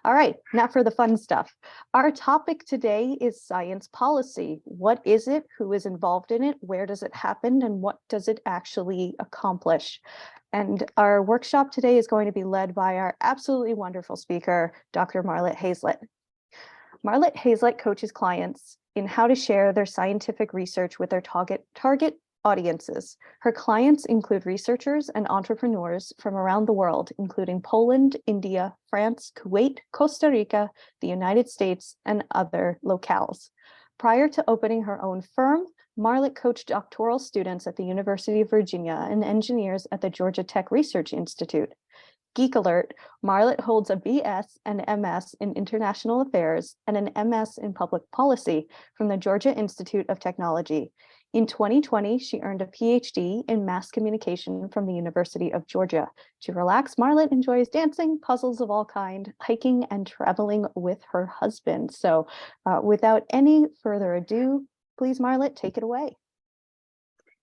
All right, now for the fun stuff. Our topic today is science policy. What is it? Who is involved in it? Where does it happen? And what does it actually accomplish? And our workshop today is going to be led by our absolutely wonderful speaker, Dr. Marlit Hayslett. Marlit Hayslett coaches clients in how to share their scientific research with their target audiences. Her clients include researchers and entrepreneurs from around the world, including Poland, India, France, Kuwait, Costa Rica, the United States, and other locales. Prior to opening her own firm, Marlit coached doctoral students at the University of Virginia and engineers at the Georgia Tech Research Institute. Geek alert, Marlit holds a BS and MS in International Affairs and an MS in Public Policy from the Georgia Institute of Technology. In 2020, she earned a PhD in mass communication from the University of Georgia. To relax, Marlit enjoys dancing, puzzles of all kind, hiking, and traveling with her husband. So without any further ado, please, Marlit, take it away.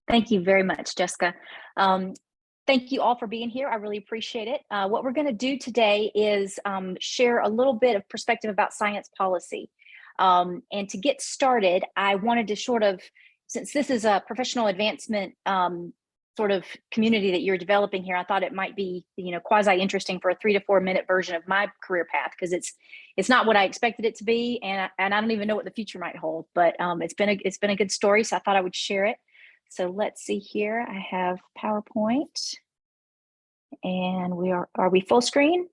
Thank you very much, Jessica. Thank you all for being here. I really appreciate it. What we're going to do today is share a little bit of perspective about science policy. And to get started, I wanted to sort of, since this is a professional advancement sort of community that you're developing here, I thought it might be, quasi interesting for a 3 to 4 minute version of my career path, because it's not what I expected it to be, and I don't even know what the future might hold. But it's been a good story, so I thought I would share it. So let's see here. I have PowerPoint, and are we full screen?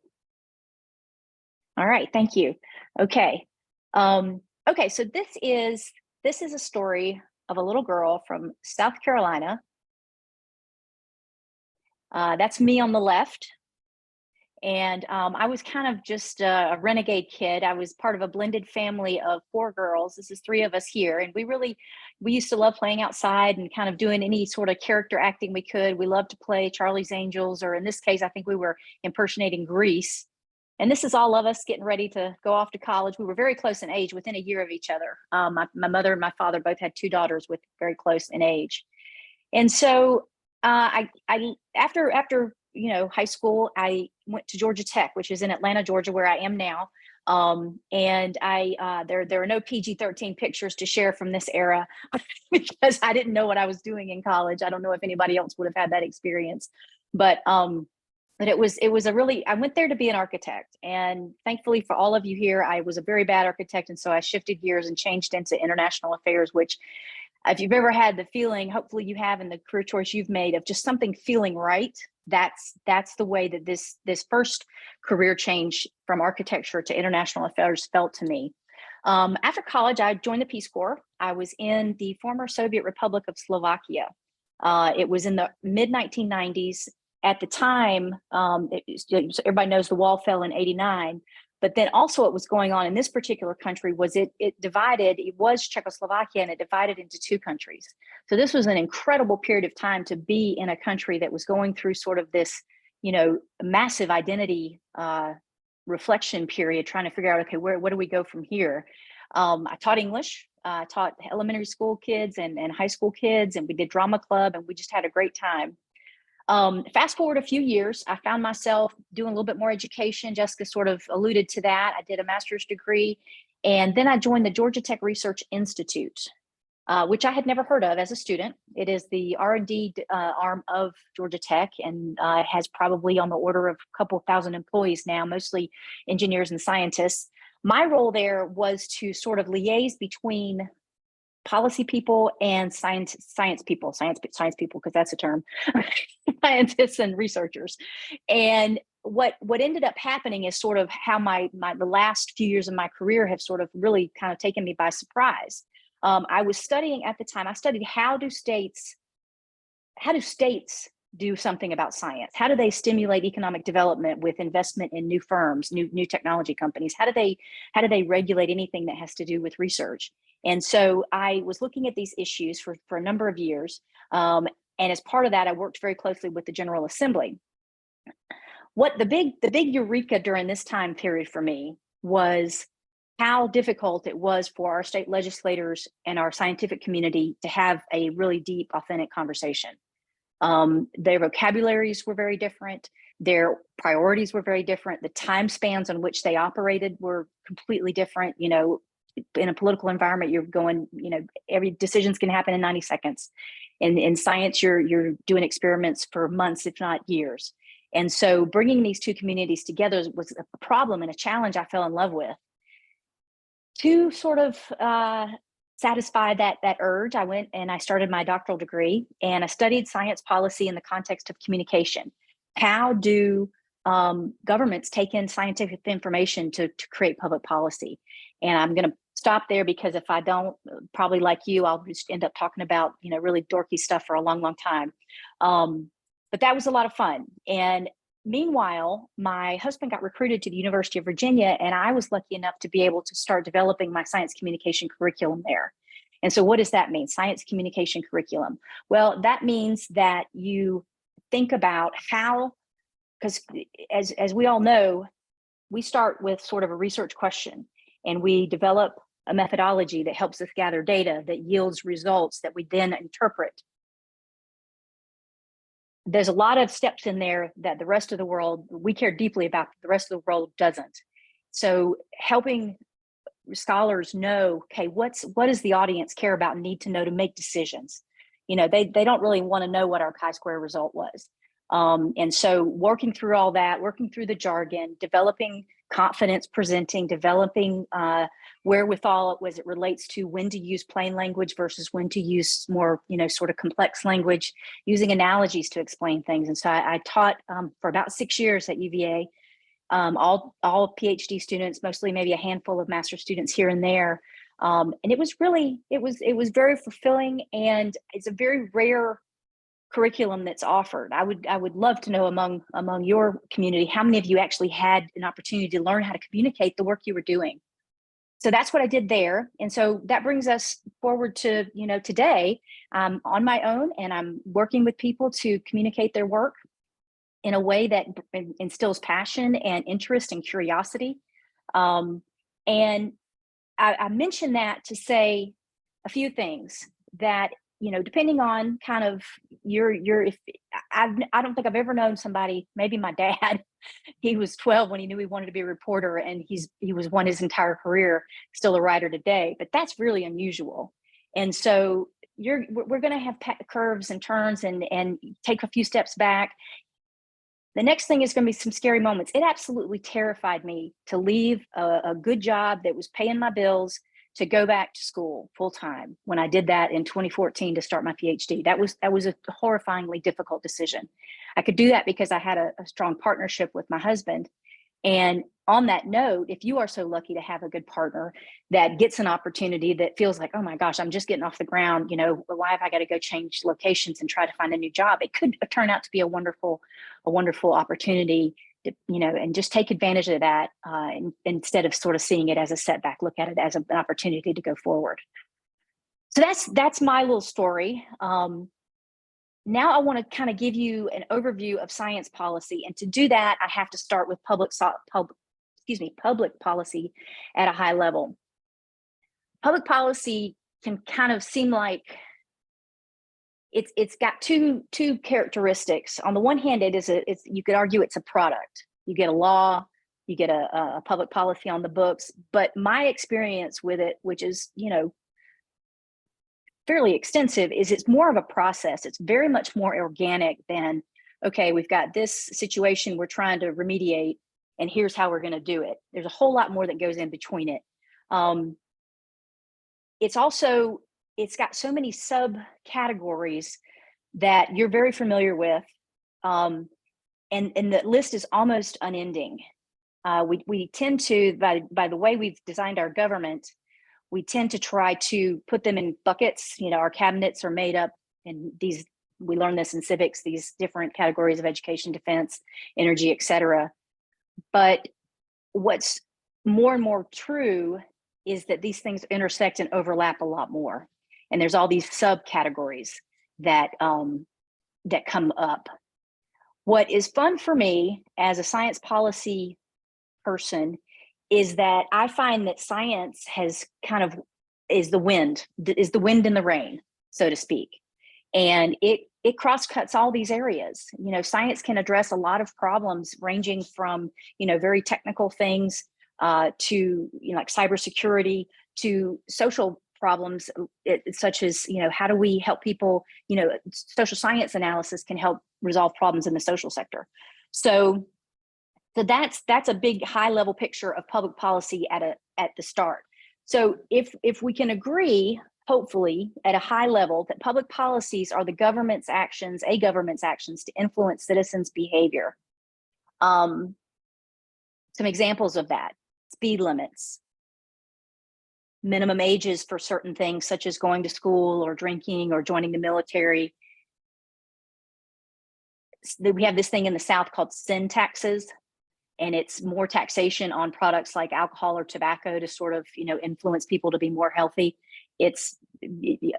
All right, thank you. Okay. Okay, so this is a story of a little girl from South Carolina. That's me on the left. And I was kind of just a renegade kid. I was part of a blended family of 4 girls. This is 3 of us here. And we used to love playing outside and kind of doing any sort of character acting we could. We loved to play Charlie's Angels, or in this case, I think we were impersonating Grease. And this is all of us getting ready to go off to college. We were very close in age, within a year of each other. My mother and my father both had 2 daughters with very close in age. And so after high school, I went to Georgia Tech, which is in Atlanta, Georgia, where I am now. And there are no PG-13 pictures to share from this era because I didn't know what I was doing in college. I don't know if anybody else would have had that experience, but it was I went there to be an architect. And thankfully for all of you here, I was a very bad architect. And so I shifted gears and changed into international affairs, which, if you've ever had the feeling, hopefully you have in the career choice you've made, of just something feeling right, that's the way that this first career change from architecture to international affairs felt to me. After college, I joined the Peace Corps. I was in the former Soviet Republic of Slovakia. It was in the mid-1990s. At the time, everybody knows the wall fell in '89. But then also what was going on in this particular country was it was Czechoslovakia, and it divided into 2 countries. So this was an incredible period of time to be in a country that was going through sort of this, massive identity reflection period, trying to figure out, okay, what do we go from here? I taught English, I taught elementary school kids and high school kids, and we did drama club, and we just had a great time. Fast forward a few years, I found myself doing a little bit more education. Jessica sort of alluded to that. I did a master's degree, and then I joined the Georgia Tech Research Institute, which I had never heard of as a student. It is the R&D arm of Georgia Tech, and has probably on the order of a couple thousand employees now, mostly engineers and scientists. My role there was to sort of liaise between policy people and science people, because that's a term, scientists and researchers. And what ended up happening is sort of how the last few years of my career have sort of really kind of taken me by surprise. I was studying at the time, I studied how do states do something about science? How do they stimulate economic development with investment in new firms, new technology companies? How do they regulate anything that has to do with research? And so I was looking at these issues for a number of years. And as part of that, I worked very closely with the General Assembly. The big eureka during this time period for me was how difficult it was for our state legislators and our scientific community to have a really deep, authentic conversation. Their vocabularies were very different. Their priorities were very different. The time spans on which they operated were completely different. You know, in a political environment, you're going, you know, every decision's going to happen in 90 seconds. In science, you're doing experiments for months, if not years. And so bringing these two communities together was a problem and a challenge I fell in love with. To sort of satisfy that urge, I went and I started my doctoral degree, and I studied science policy in the context of communication. How do governments take in scientific information to create public policy? And I'm going to stop there, because if I don't, probably like you, I'll just end up talking about, you know, really dorky stuff for a long, long time. But that was a lot of fun. And meanwhile, my husband got recruited to the University of Virginia, and I was lucky enough to be able to start developing my science communication curriculum there. And so what does that mean, science communication curriculum? Well, that means that you think about how, because as we all know, we start with sort of a research question, and we develop a methodology that helps us gather data that yields results that we then interpret. There's a lot of steps in there that the rest of the world, we care deeply about, the rest of the world doesn't. So helping scholars know, okay, what does the audience care about and need to know to make decisions? You know, they don't really want to know what our chi-square result was. And so working through all that, working through the jargon, developing confidence presenting, developing wherewithal as it relates to when to use plain language versus when to use more, you know, sort of complex language, using analogies to explain things. And so I taught for about 6 years at UVA, all PhD students, mostly maybe a handful of master's students here and there. And it was really, it was very fulfilling, and it's a very rare curriculum that's offered. I would love to know among your community, how many of you actually had an opportunity to learn how to communicate the work you were doing. So that's what I did there. And so that brings us forward to, you know, today I'm on my own, and I'm working with people to communicate their work in a way that instills passion and interest and curiosity. And I mention that to say a few things that, you know, depending on kind of if I don't think I've ever known somebody, maybe my dad, he was 12 when he knew he wanted to be a reporter, and he was one his entire career, still a writer today, but that's really unusual. And so we're going to have curves and turns and take a few steps back. The next thing is going to be some scary moments. It absolutely terrified me to leave a good job that was paying my bills to go back to school full time when I did that in 2014 to start my PhD. That was a horrifyingly difficult decision. I could do that because I had a strong partnership with my husband. And on that note, if you are so lucky to have a good partner that gets an opportunity that feels like, oh my gosh, I'm just getting off the ground, you know, why have I got to go change locations and try to find a new job? It could turn out to be a wonderful opportunity to, you know, and just take advantage of that instead of sort of seeing it as a setback. Look at it as an opportunity to go forward. So that's my little story. Now I want to kind of give you an overview of science policy. And to do that, I have to start with public policy at a high level. Public policy can kind of seem like it's got two characteristics. On the one hand, you could argue it's a product. You get a law, you get a public policy on the books. But my experience with it, which is, you know, fairly extensive, is it's more of a process. It's very much more organic than, okay, we've got this situation we're trying to remediate, and here's how we're going to do it. There's a whole lot more that goes in between it. It's got so many subcategories that you're very familiar with, and the list is almost unending. We tend to, by the way we've designed our government, we tend to try to put them in buckets. You know, our cabinets are made up in these, we learn this in civics, these different categories of education, defense, energy, et cetera. But what's more and more true is that these things intersect and overlap a lot more. And there's all these subcategories that come up. What is fun for me as a science policy person is that I find that science has is the wind in the rain, so to speak. And it cross-cuts all these areas. You know, science can address a lot of problems ranging from, you know, very technical things to, you know, like cybersecurity, to social problems such as, you know, how do we help people, you know, social science analysis can help resolve problems in the social sector. So that's a big high level picture of public policy at the start. So if we can agree, hopefully at a high level, that public policies are a government's actions to influence citizens' behavior. Some examples of that: speed limits, minimum ages for certain things such as going to school or drinking or joining the military. We have this thing in the South called sin taxes, and it's more taxation on products like alcohol or tobacco to sort of, you know, influence people to be more healthy.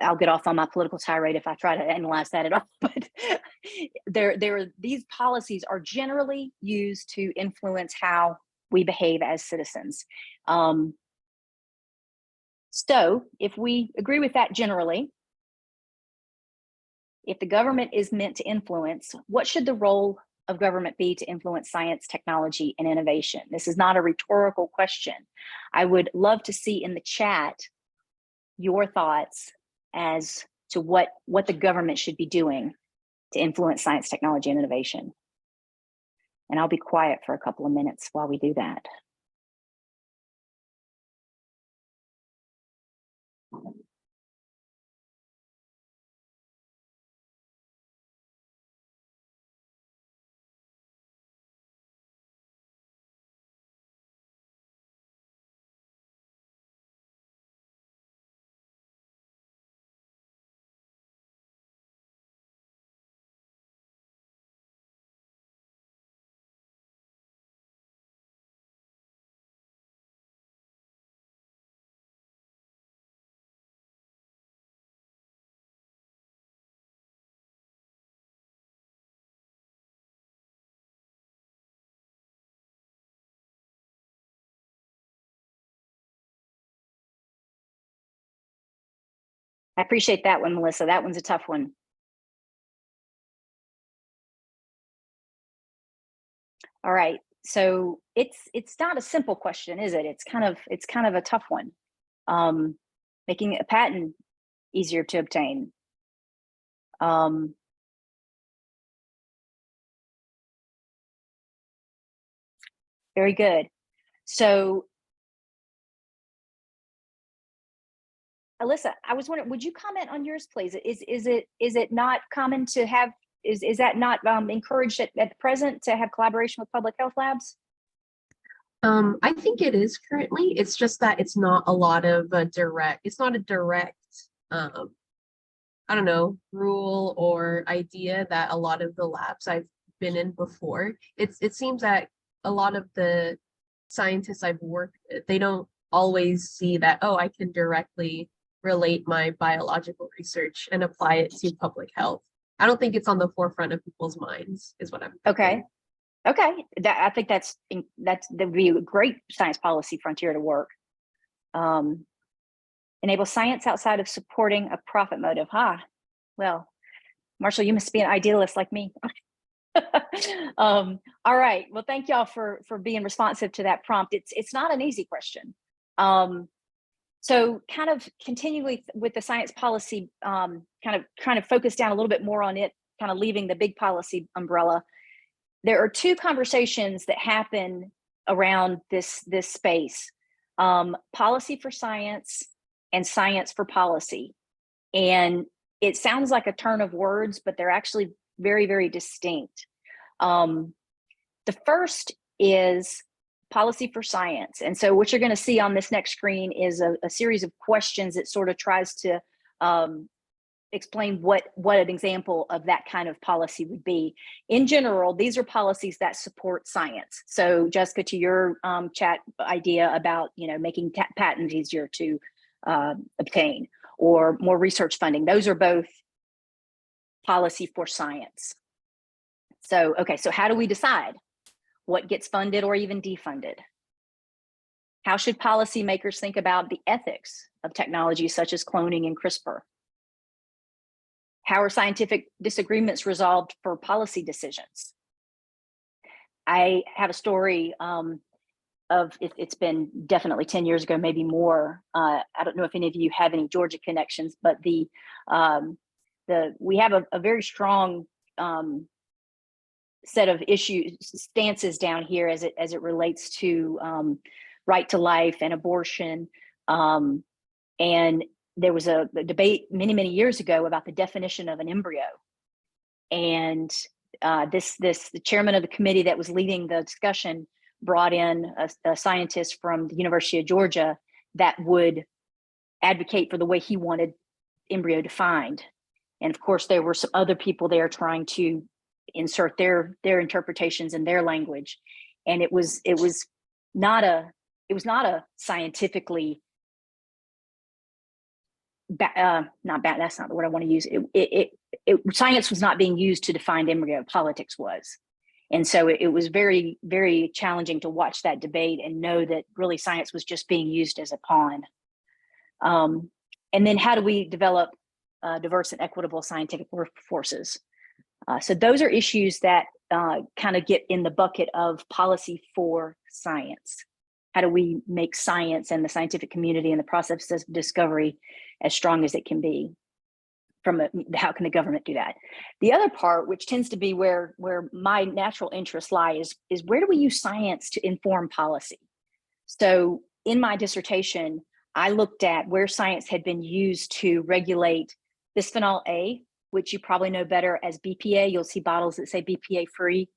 I'll get off on my political tirade if I try to analyze that at all, but these policies are generally used to influence how we behave as citizens. So if we agree with that generally, if the government is meant to influence, what should the role of government be to influence science, technology, and innovation? This is not a rhetorical question. I would love to see in the chat your thoughts as to what the government should be doing to influence science, technology, and innovation. And I'll be quiet for a couple of minutes while we do that. I appreciate that one, Melissa. That one's a tough one. All right, so it's not a simple question, is it? It's kind of a tough one. Making a patent easier to obtain. Very good. So, Alyssa, I was wondering, would you comment on yours, please? Is it not common to have? Is that not encouraged at the present to have collaboration with public health labs? I think it is currently. It's just that it's not a lot of it's not a direct, I don't know, rule or idea that a lot of the labs I've been in before. It seems that a lot of the scientists I've worked with, they don't always see that, oh, I can directly relate my biological research and apply it to public health. I don't think it's on the forefront of people's minds, is what I'm thinking. Okay, I think that would be a great science policy frontier to work. Enable science outside of supporting a profit motive. Well, Marshall, you must be an idealist like me. All right. Well, thank y'all for being responsive to that prompt. It's not an easy question. So kind of continually with the science policy, kind of focus down a little bit more on it, kind of leaving the big policy umbrella. There are two conversations that happen around this space: policy for science and science for policy. And it sounds like a turn of words, but they're actually very, very distinct. The first is policy for science. And so what you're going to see on this next screen is a series of questions that sort of tries to explain what an example of that kind of policy would be. In general, these are policies that support science. So Jessica, to your chat idea about, you know, making patents easier to obtain, or more research funding, those are both policy for science. So, okay, so how do we decide what gets funded or even defunded? How should policymakers think about the ethics of technology such as cloning and CRISPR? How are scientific disagreements resolved for policy decisions? I have a story of it's been definitely 10 years ago, maybe more. I don't know if any of you have any Georgia connections, but we have a very strong set of stances down here as it relates to right to life and abortion. And there was a debate many years ago about the definition of an embryo. And the chairman of the committee that was leading the discussion brought in a scientist from the University of Georgia that would advocate for the way he wanted embryo defined. And of course, there were some other people there trying to insert their interpretations in their language. And it was not a scientifically not bad. That's not the word I want to use. Science was not being used to define embryo. Politics was. And so it was very, very challenging to watch that debate and know that really science was just being used as a pawn. And then how do we develop diverse and equitable scientific workforces? So those are issues that kind of get in the bucket of policy for science. How do we make science and the scientific community and the process of discovery as strong as it can be? How can the government do that? The other part, which tends to be where my natural interests lie, is where do we use science to inform policy? So in my dissertation, I looked at where science had been used to regulate bisphenol A, which you probably know better as BPA. You'll see bottles that say BPA free.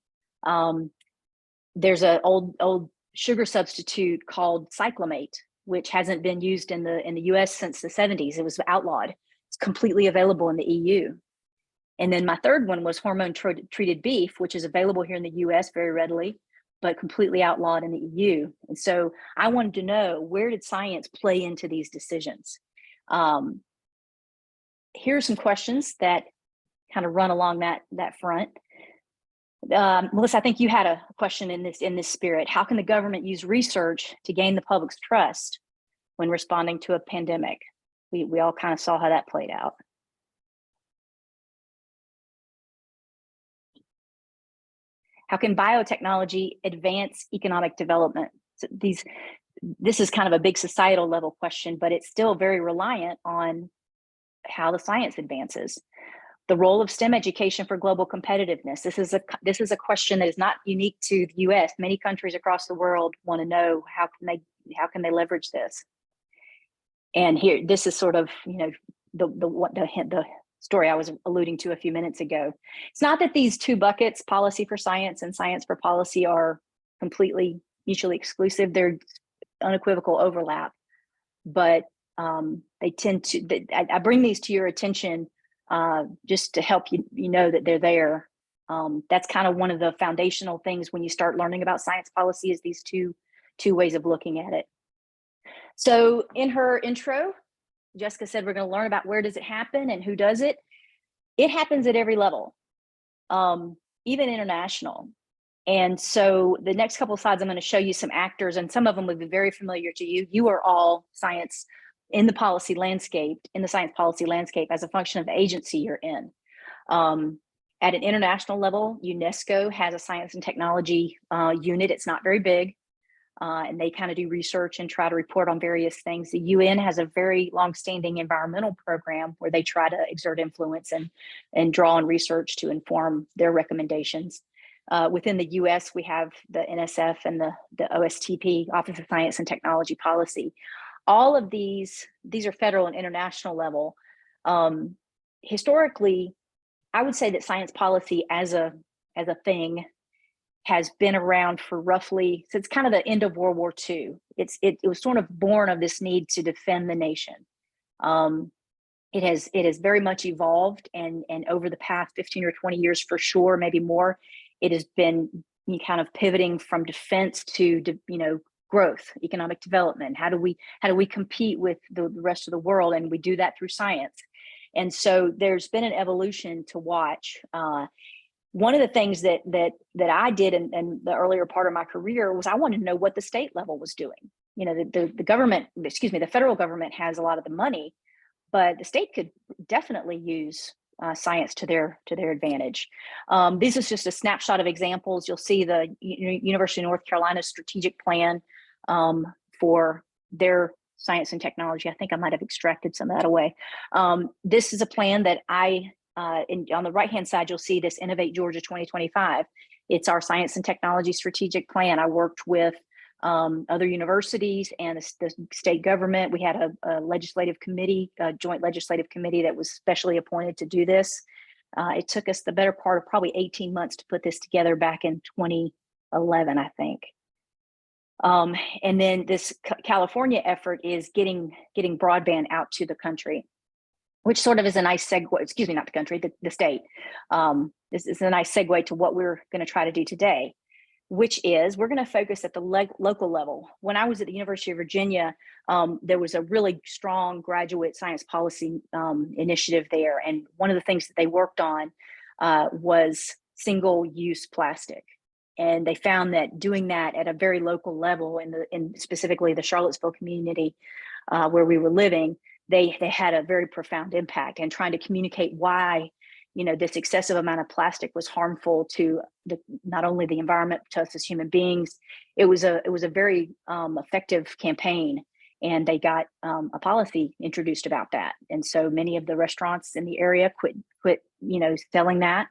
There's an old sugar substitute called cyclamate, which hasn't been used in the US since the 70s. It was outlawed. It's completely available in the EU. And then my third one was hormone treated beef, which is available here in the US very readily, but completely outlawed in the EU. And so I wanted to know, where did science play into these decisions? Here are some questions that kind of run along that front. Melissa, I think you had a question in this spirit. How can the government use research to gain the public's trust when responding to a pandemic? We all kind of saw how that played out. How can biotechnology advance economic development? So this is kind of a big societal level question, but it's still very reliant on how the science advances. The role of STEM education for global competitiveness. This is a question that is not unique to the US. Many countries across the world want to know how can they leverage this. And here, this is sort of, the story I was alluding to a few minutes ago. It's not that these two buckets, policy for science and science for policy, are completely mutually exclusive. They're unequivocal overlap, but they tend to. I bring these to your attention just to help you know that they're there. That's kind of one of the foundational things when you start learning about science policy, is these two ways of looking at it. So in her intro, Jessica said we're going to learn about where does it happen and who does it. It happens at every level, even international. And so the next couple of slides, I'm going to show you some actors, and some of them will be very familiar to you. You are all science in the policy landscape, in the science policy landscape as a function of the agency you're in. At an international level, UNESCO has a science and technology unit. It's not very big. And they kind of do research and try to report on various things. The UN has a very long-standing environmental program where they try to exert influence and draw on research to inform their recommendations. Within the US, we have the NSF and the OSTP, Office of Science and Technology Policy. All of these are federal and international level. Historically, I would say that science policy as a thing has been around for roughly since kind of the end of World War II. It was sort of born of this need to defend the nation. It has very much evolved, and over the past 15 or 20 years, for sure, maybe more, it has been kind of pivoting from defense to growth, economic development. How do we compete with the rest of the world? And we do that through science. And so there's been an evolution to watch. One of the things that I did in the earlier part of my career was I wanted to know what the state level was doing. The government, the federal government has a lot of the money, but the state could definitely use science to their advantage. This is just a snapshot of examples. You'll see the University of North Carolina strategic plan for their science and technology. I think I might have extracted some of that away. This is a plan that on the right-hand side, you'll see this Innovate Georgia 2025. It's our science and technology strategic plan. I worked with other universities and the state government. We had a legislative committee, a joint legislative committee that was specially appointed to do this. It took us the better part of probably 18 months to put this together back in 2011, I think. And then this California effort is getting broadband out to the country, which sort of is a nice segue, excuse me, not the country, the state. This is a nice segue to what we're going to try to do today, which is we're going to focus at the local level. When I was at the University of Virginia, there was a really strong graduate science policy initiative there. And one of the things that they worked on was single-use plastic. And they found that doing that at a very local level, in specifically the Charlottesville community where we were living, they had a very profound impact. And trying to communicate why, this excessive amount of plastic was harmful to not only the environment, to us as human beings. It was a very effective campaign, and they got a policy introduced about that. And so many of the restaurants in the area quit selling that,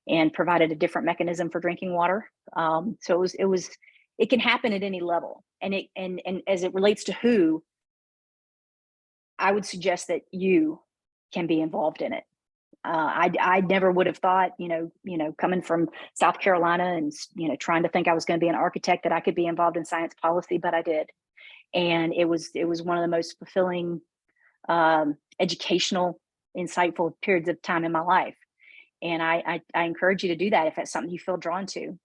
and provided a different mechanism for drinking water. So it can happen at any level. And as it relates to who, I would suggest that you can be involved in it. I never would have thought, coming from South Carolina and, trying to think I was going to be an architect, that I could be involved in science policy, but I did. And it was one of the most fulfilling, educational, insightful periods of time in my life. And I encourage you to do that if that's something you feel drawn to.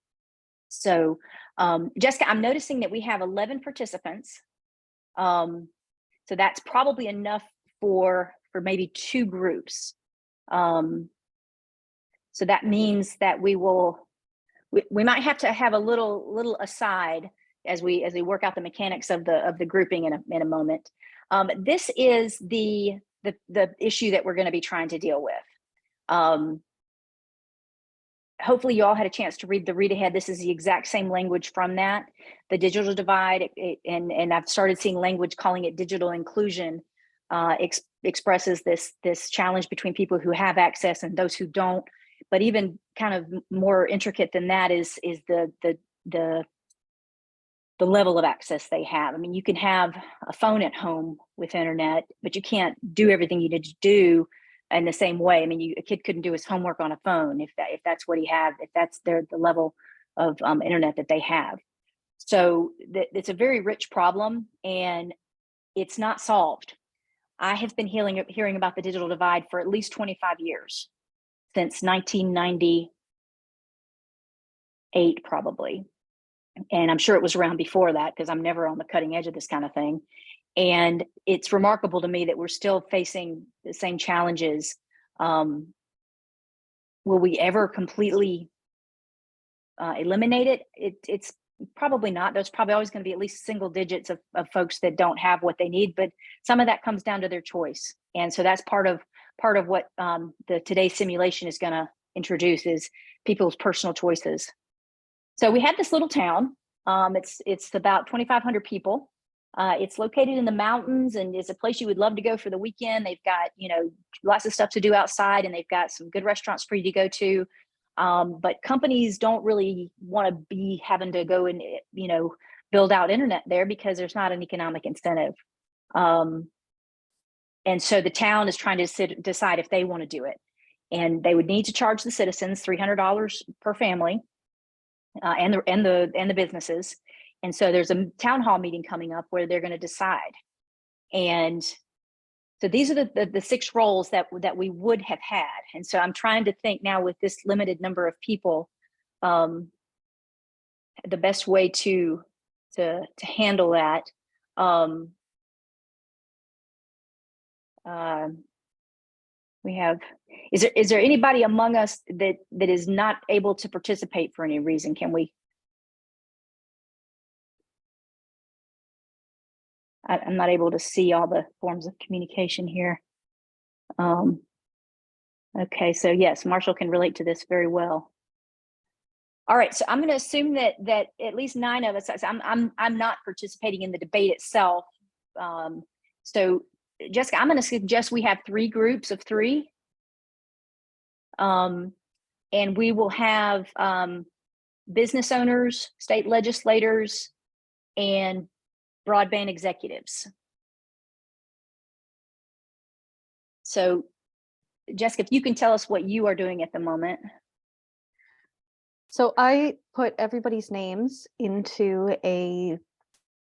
So, Jessica, I'm noticing that we have 11 participants. So that's probably enough for maybe 2 groups. So that means that we might have to have a little aside as we work out the mechanics of the grouping in a moment. This is the issue that we're going to be trying to deal with. Hopefully you all had a chance to read the read ahead. This is the exact same language from that. The digital divide, and I've started seeing language calling it digital inclusion, expresses this challenge between people who have access and those who don't. But even kind of more intricate than that is the level of access they have. I mean, you can have a phone at home with internet, but you can't do everything you need to do in the same way. I mean, a kid couldn't do his homework on a phone if that's what he had, if that's the level of internet that they have. So it's a very rich problem, and it's not solved. I have been hearing about the digital divide for at least 25 years, since 1998 probably. And I'm sure it was around before that, because I'm never on the cutting edge of this kind of thing. And it's remarkable to me that we're still facing the same challenges. Will we ever completely eliminate it? It's probably not. There's probably always going to be at least single digits of folks that don't have what they need, but some of that comes down to their choice. And so that's part of what today's simulation is going to introduce, is people's personal choices. So we have this little town. It's about 2,500 people. It's located in the mountains, and it's a place you would love to go for the weekend. They've got, lots of stuff to do outside, and they've got some good restaurants for you to go to. But companies don't really want to be having to go and, build out internet there, because there's not an economic incentive. And so the town is trying to decide if they want to do it. And they would need to charge the citizens $300 per family, and the businesses. And so there's a town hall meeting coming up where they're going to decide. And so these are the 6 roles that we would have had. And so I'm trying to think now, with this limited number of people, the best way to handle that. We have, is there anybody among us that is not able to participate for any reason? Can we? I'm not able to see all the forms of communication here. Okay, so yes, Marshall can relate to this very well. All right, so I'm going to assume that at least 9 of us. I'm not participating in the debate itself. So Jessica, I'm going to suggest we have 3 groups of 3, and we will have business owners, state legislators, and broadband executives. So, Jessica, if you can tell us what you are doing at the moment. So I put everybody's names into a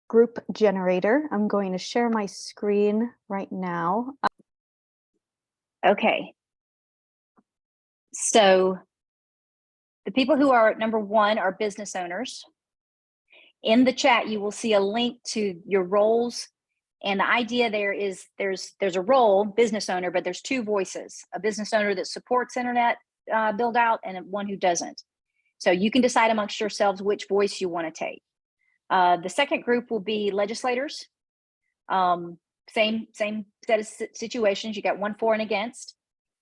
group generator. I'm going to share my screen right now. Okay. So the people who are number 1 are business owners. In the chat, you will see a link to your roles. And the idea there is there's a role, business owner, but there's 2 voices, a business owner that supports internet build out and one who doesn't. So you can decide amongst yourselves which voice you want to take. The second group will be legislators. Same set of situations. You got 1 for and against.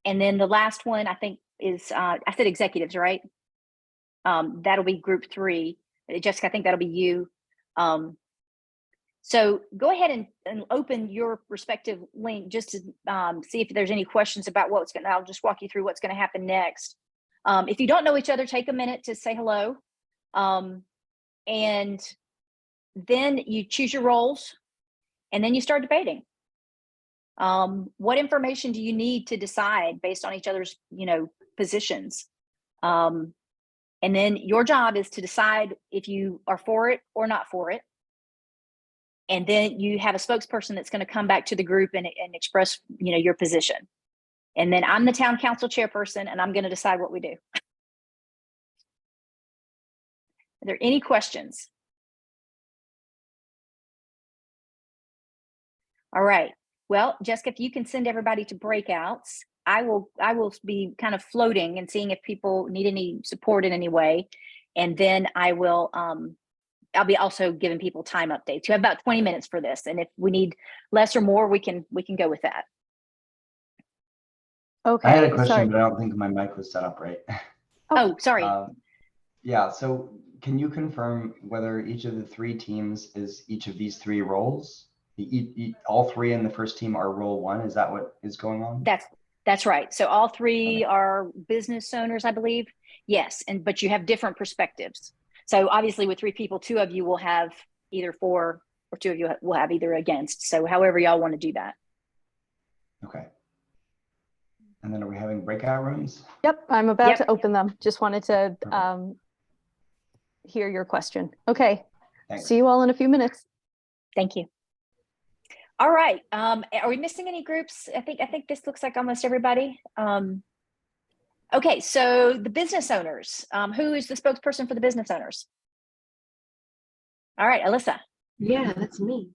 And then the last one, I think, is, I said executives, right? That'll be group 3. Jessica, I think that'll be you. So go ahead and open your respective link just to see if there's any questions about what's going to, I'll just walk you through what's going to happen next. If you don't know each other, take a minute to say hello. And then you choose your roles and then you start debating. What information do you need to decide based on each other's, positions? And then your job is to decide if you are for it or not for it. And then you have a spokesperson that's going to come back to the group and express, your position. And then I'm the town council chairperson, and I'm going to decide what we do. Are there any questions? All right. Well, Jessica, if you can send everybody to breakouts, I will be kind of floating and seeing if people need any support in any way. And then I will, I'll be also giving people time updates. You have about 20 minutes for this. And if we need less or more, we can go with that. Okay. I had a question, sorry. but I don't think my mic was set up right. Oh, sorry. Yeah, so can you confirm whether each of the 3 teams is each of these 3 roles? All 3 in the first team are role 1. Is that what is going on? That's right. So all 3 are business owners, I believe. Yes, but you have different perspectives. So obviously with 3 people, 2 of you will have either for, or 2 of you will have either against. So however y'all want to do that. Okay. And then are we having breakout rooms? Yep, I'm about to open them. Just wanted to hear your question. Okay. Thanks. See you all in a few minutes. Thank you. All right. Are we missing any groups? I think this looks like almost everybody. Okay, so the business owners. Who is the spokesperson for the business owners? All right, Alyssa. Yeah, that's me.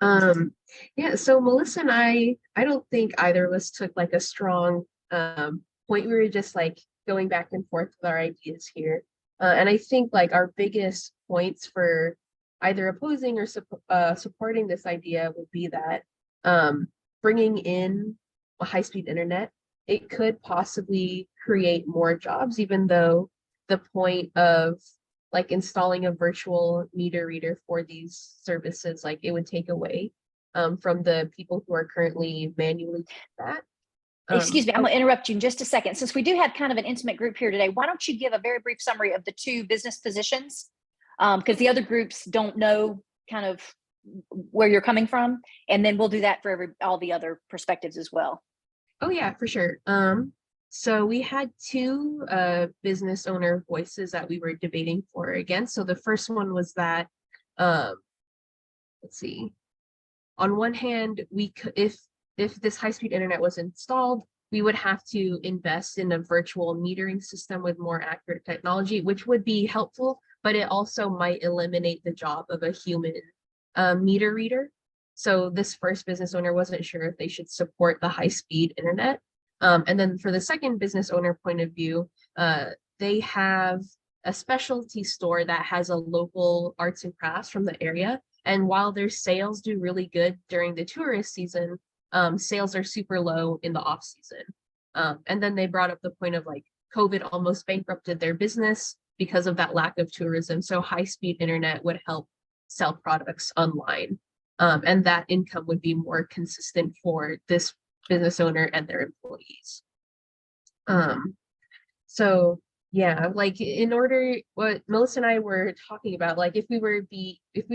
Yeah, so Melissa and I don't think either of us took like a strong point. We were just like going back and forth with our ideas here. And I think like our biggest points for either opposing or supporting this idea would be that bringing in a high-speed internet, it could possibly create more jobs, even though the point of like installing a virtual meter reader for these services, like it would take away from the people who are currently manually doing that. Excuse me, I'm going to interrupt you in just a second. Since we do have kind of an intimate group here today, why don't you give a very brief summary of the 2 business positions? Because the other groups don't know kind of where you're coming from. And then we'll do that for all the other perspectives as well. Oh yeah, for sure. So we had 2 business owner voices that we were debating for or against. So the first one was that, let's see, on one hand, we could, if this high-speed internet was installed, we would have to invest in a virtual metering system with more accurate technology, which would be helpful, but it also might eliminate the job of a human meter reader. So this first business owner wasn't sure if they should support the high-speed internet. And then for the second business owner point of view, they have a specialty store that has a local arts and crafts from the area. And while their sales do really good during the tourist season, sales are super low in the off season. And then they brought up the point of like COVID almost bankrupted their business because of that lack of tourism. So high-speed internet would help sell products online. And that income would be more consistent for this business owner and their employees. So yeah, like in order, what Melissa and I were talking about, like if we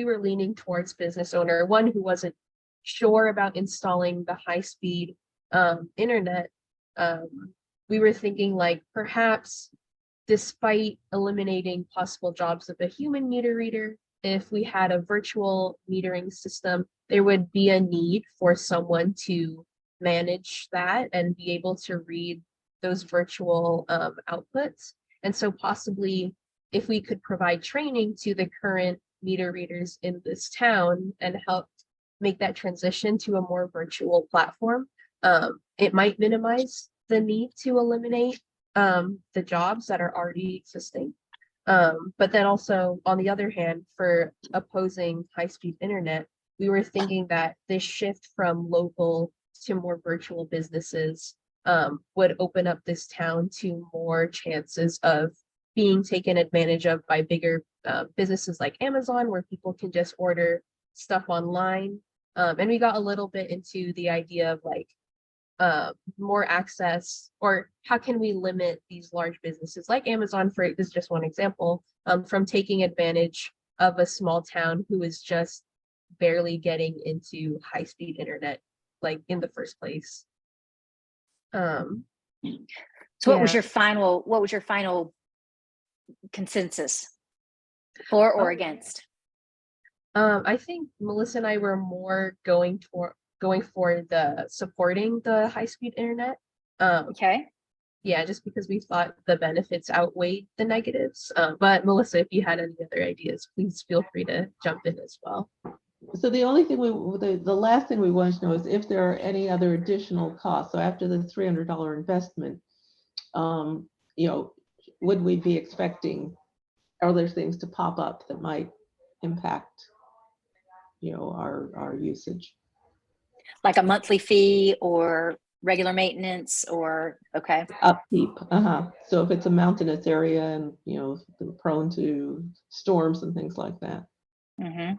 were leaning towards business owner, one who wasn't sure about installing the high-speed internet, we were thinking like perhaps despite eliminating possible jobs of a human meter reader, if we had a virtual metering system, there would be a need for someone to manage that and be able to read those virtual outputs. And so possibly if we could provide training to the current meter readers in this town and help make that transition to a more virtual platform, it might minimize the need to eliminate the jobs that are already existing. But then also, on the other hand, for opposing high-speed internet, we were thinking that this shift from local to more virtual businesses would open up this town to more chances of being taken advantage of by bigger businesses like Amazon, where people can just order stuff online. And we got a little bit into the idea of like more access, or how can we limit these large businesses like Amazon, for this is just one example, from taking advantage of a small town who is just barely getting into high-speed internet like in the first place. So yeah. what was your final consensus, for or against? I think Melissa and I were more going for the supporting the high-speed internet. Okay. Yeah, just because we thought the benefits outweighed the negatives. But Melissa, if you had any other ideas, please feel free to jump in as well. So the only thing the last thing we want to know is if there are any other additional costs. So after the $300 investment, you know, would we be expecting other things to pop up that might impact, you know, our usage? Like a monthly fee or regular maintenance, or okay. Upkeep. So if it's a mountainous area and, you know, prone to storms and things like that. Mm-hmm.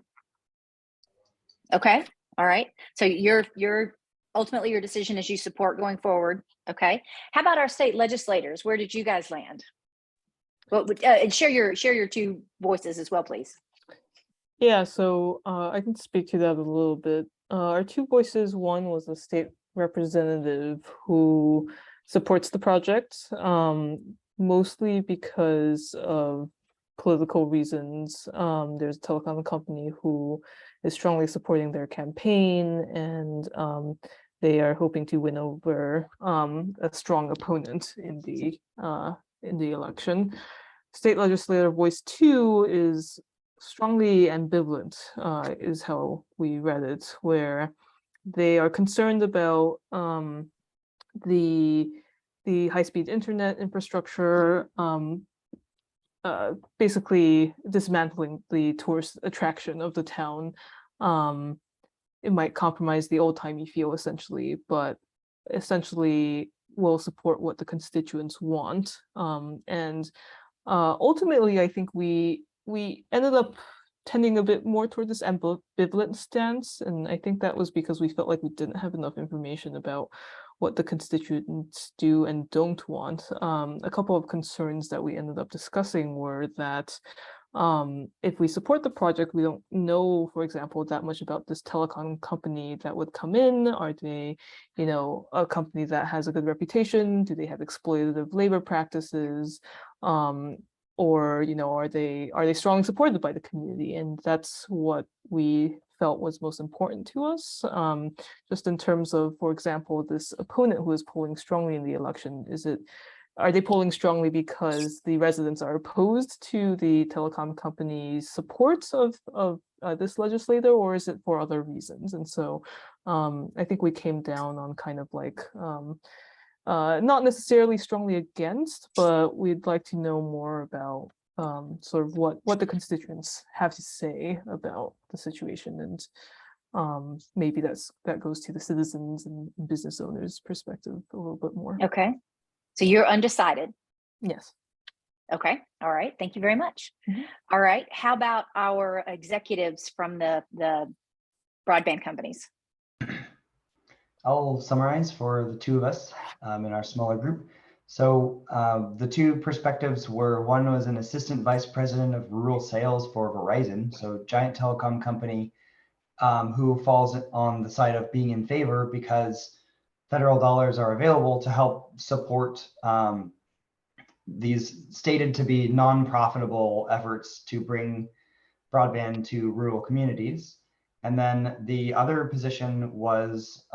Okay. All right. So your ultimately your decision is you support going forward. Okay. How about our state legislators? Where did you guys land? Well, and share your two voices as well, please. Yeah, so I can speak to that a little bit. Our two voices, one was a state representative who supports the project, mostly because of political reasons. There's a telecom company who is strongly supporting their campaign, and they are hoping to win over a strong opponent in the election. State legislator voice 2 is strongly ambivalent, is how we read it, where they are concerned about the high-speed internet infrastructure, basically dismantling the tourist attraction of the town. It might compromise the old-timey feel, essentially, but essentially will support what the constituents want. And ultimately, I think we ended up tending a bit more toward this ambivalent stance, and I think that was because we felt like we didn't have enough information about what the constituents do and don't want. A couple of concerns that we ended up discussing were that if we support the project, we don't know, for example, that much about this telecom company that would come in. Are they, you know, a company that has a good reputation? Do they have exploitative labor practices? Or, you know, are they strongly supported by the community? And that's what we felt was most important to us. Just in terms of, for example, this opponent who is polling strongly in the election, are they polling strongly because the residents are opposed to the telecom company's support of this legislator, or is it for other reasons? And so I think we came down on kind of like, not necessarily strongly against, but we'd like to know more about sort of what the constituents have to say about the situation. And maybe that goes to the citizens and business owners perspective a little bit more. Okay. So you're undecided. Yes. Okay. All right. Thank you very much. Mhm. All right. How about our executives from the broadband companies? I'll summarize for the two of us in our smaller group. So the two perspectives were, one was an assistant vice president of rural sales for Verizon, so giant telecom company, who falls on the side of being in favor because federal dollars are available to help support these stated to be non-profitable efforts to bring broadband to rural communities. And then the other position was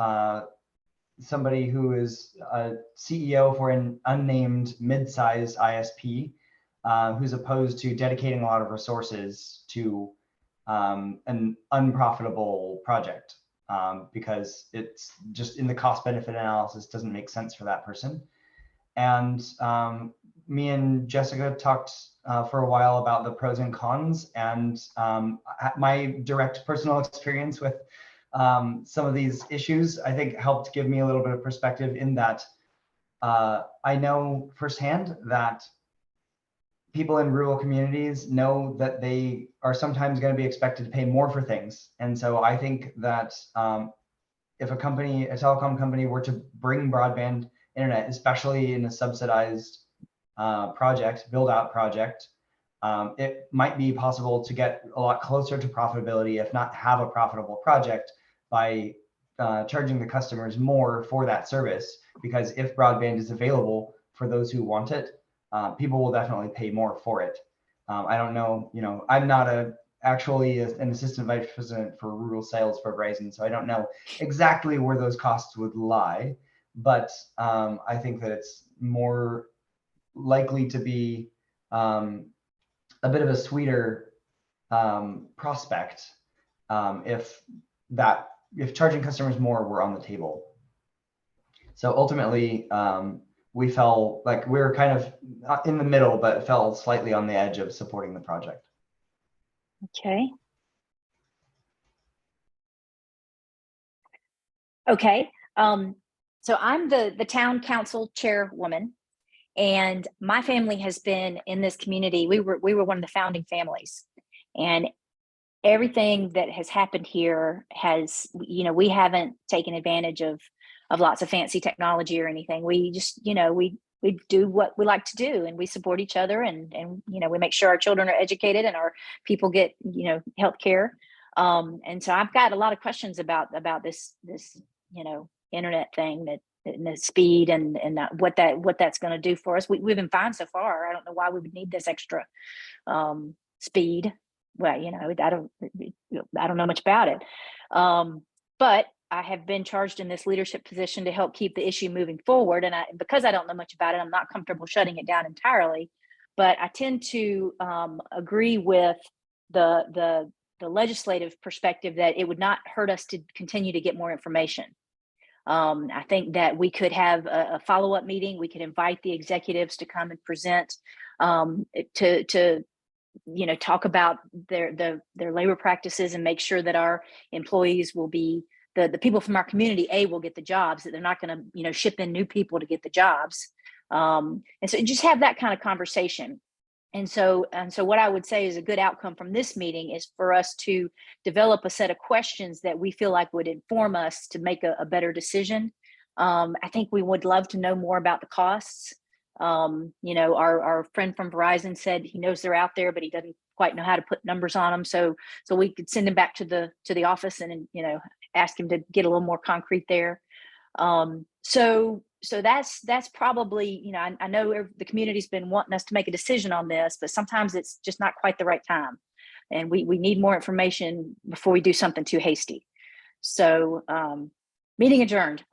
somebody who is a CEO for an unnamed mid-sized ISP, who's opposed to dedicating a lot of resources to an unprofitable project, because it's just in the cost benefit analysis doesn't make sense for that person. And me and Jessica talked for a while about the pros and cons, and my direct personal experience with some of these issues, I think, helped give me a little bit of perspective in that I know firsthand that people in rural communities know that they are sometimes going to be expected to pay more for things. And so I think that if a telecom company were to bring broadband internet, especially in a subsidized build out project, it might be possible to get a lot closer to profitability, if not have a profitable project, by charging the customers more for that service. Because if broadband is available for those who want it, people will definitely pay more for it. I don't know, I'm not actually an assistant vice president for rural sales for Verizon, so I don't know exactly where those costs would lie, but I think that it's more likely to be a bit of a sweeter prospect if charging customers more were on the table. So ultimately, we felt like we were kind of in the middle, but fell slightly on the edge of supporting the project. Okay. Okay. So I'm the town council chairwoman, and my family has been in this community. We were one of the founding families, and everything that has happened here has, we haven't taken advantage of lots of fancy technology or anything. We just, we do what we like to do, and we support each other, and we make sure our children are educated and our people get, health care. And so I've got a lot of questions about this internet thing, and the speed and what that's going to do for us. We've been fine so far. I don't know why we would need this extra speed. Well, I don't know much about it. But I have been charged in this leadership position to help keep the issue moving forward. And because I don't know much about it, I'm not comfortable shutting it down entirely. But I tend to agree with the legislative perspective that it would not hurt us to continue to get more information. I think that we could have a follow-up meeting. We could invite the executives to come and present, to talk about their labor practices, and make sure that our employees will be the people from our community will get the jobs, that they're not going to ship in new people to get the jobs, and so just have that kind of conversation. And so what I would say is a good outcome from this meeting is for us to develop a set of questions that we feel like would inform us to make a better decision. I think we would love to know more about the costs. Our friend from Verizon said he knows they're out there, but he doesn't quite know how to put numbers on them. So we could send him back to the office and ask him to get a little more concrete there. So that's probably, I know the community's been wanting us to make a decision on this, but sometimes it's just not quite the right time, and we need more information before we do something too hasty. So meeting adjourned.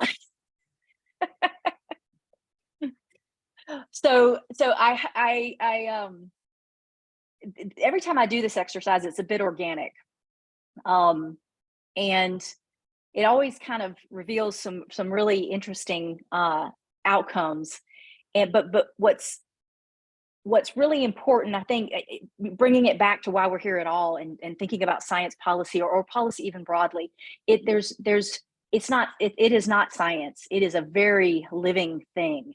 So I every time I do this exercise, it's a bit organic, and it always kind of reveals some really interesting outcomes. But what's what's really important, I think, bringing it back to why we're here at all, and thinking about science policy, or policy even broadly, it is not science. It is a very living thing,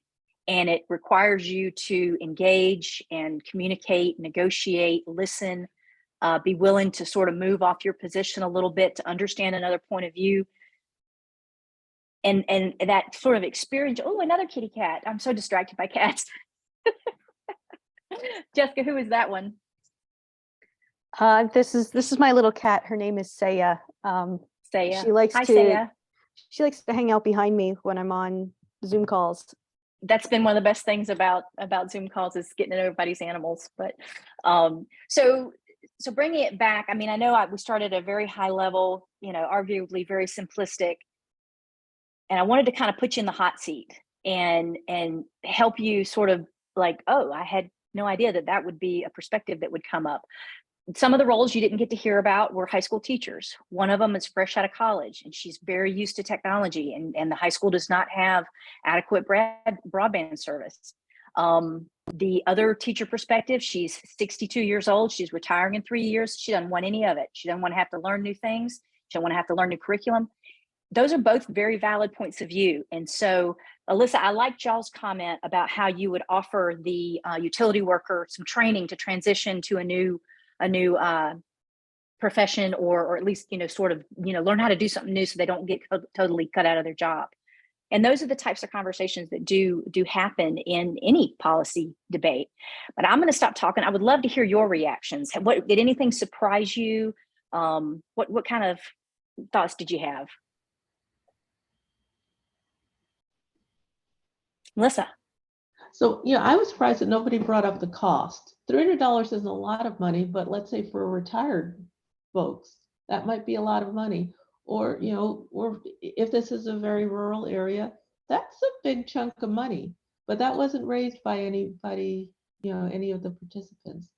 and it requires you to engage and communicate, negotiate, listen, be willing to sort of move off your position a little bit to understand another point of view. And that sort of experience. Oh, another kitty cat. I'm so distracted by cats. Jessica, who is that one? This is my little cat. Her name is Saya. Saya. She likes Hi, to Saya. She likes to hang out behind me when I'm on Zoom calls. That's been one of the best things about Zoom calls, is getting to know everybody's animals. But so bringing it back, I mean, I know we started at a very high level, arguably very simplistic, and I wanted to kind of put you in the hot seat and help you sort of like, oh, I had no idea that would be a perspective that would come up. Some of the roles you didn't get to hear about were high school teachers. One of them is fresh out of college, and she's very used to technology, and the high school does not have adequate broadband service. The other teacher perspective, she's 62 years old. She's retiring in 3 years. She doesn't want any of it. She doesn't want to have to learn new things. She doesn't want to have to learn new curriculum. Those are both very valid points of view. And so, Alyssa, I liked y'all's comment about how you would offer the utility worker some training to transition to a new profession, or at least, sort of, learn how to do something new so they don't get totally cut out of their job. And those are the types of conversations that do happen in any policy debate. But I'm going to stop talking. I would love to hear your reactions. Did anything surprise you? What kind of thoughts did you have? Melissa? So, I was surprised that nobody brought up the cost. $300 isn't a lot of money, but let's say for retired folks, that might be a lot of money. Or, or if this is a very rural area, that's a big chunk of money. But that wasn't raised by anybody, any of the participants.